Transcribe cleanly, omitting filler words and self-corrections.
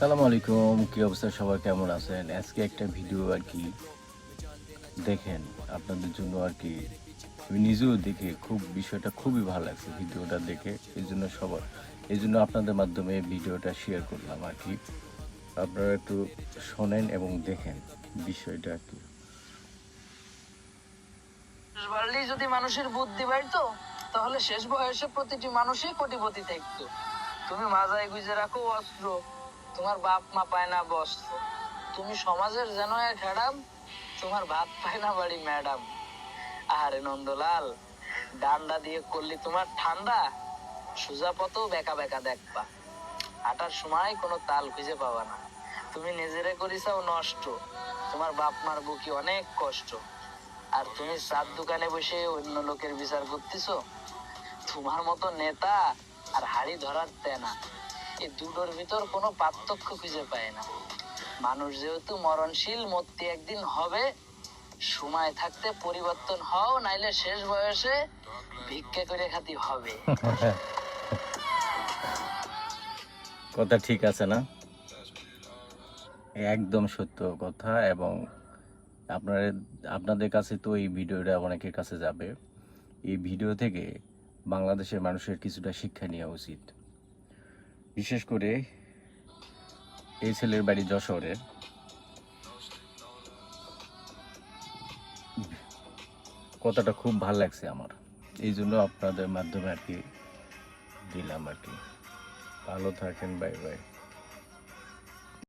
আসসালামু আলাইকুম, কি অবস্থা, সবার কেমন আছেন? আজকে একটা ভিডিও আর কি দেখেন আপনাদের জন্য আর কি। আমি নিজেও দেখে বিষয়টা খুবই ভালো লাগছে ভিডিওটা দেখে। এই জন্য আপনাদের মাধ্যমে ভিডিওটা শেয়ার করলাম আর কি। আপনারা একটু শোনেন এবং দেখেন বিষয়টা আর কি। বাড়লেই যদি মানুষের বুদ্ধি বাড়তো তাহলে শেষ বয়সে প্রতিটি মানুষই কোটিপতি থাকতো। তুমি মাজায় গুজে রাখো অস্ত্র, তোমার বাপ মা পায় না বস্ত্র। তুমি সমাজের যেন এক হ্যাডাম, তোমার ভাত পায় না বাড়ি ম্যাডাম। আরে নন্দলাল, ডান্ডা দিয়ে করলি তোমার ঠান্ডা, সোজা পথেও বেকা বেকা দেখবা। হাঁটার সময় কোনো তাল খুঁজে পাবা না। তুমি নিজেরে করিসাও নষ্ট, তোমার বাপ মার বুকি অনেক কষ্ট। আর তুমি চার দোকানে বসে অন্য লোকের বিচার করতেছো। তোমার মতো নেতা আর হাড়ি ধরার তেনা, এই দুটোর ভিতর কোনো পার্থক্য খুঁজে পায় না। মানুষ যেহেতু মরণশীল, মরতে একদিন হবে। সময় থাকতে পরিবর্তন হও, নাইলে শেষ বয়সে ভিক্ষে করে খাতি হবে। কথা ঠিক আছে না? একদম সত্য কথা। এবং আপনারা আপনাদের কাছে তো এই ভিডিওটা অনেকের কাছে যাবে। এই ভিডিও থেকে বাংলাদেশের মানুষের কিছুটা শিক্ষা নেওয়া উচিত। বিশেষ করে এই ছেলের বাড়ি যশোরের। কথাটা খুব ভালো লাগছে আমার, এই জন্য আপনাদের মাধ্যমে আর কি দিলাম আর কি। ভালো থাকেন, বাই বাই।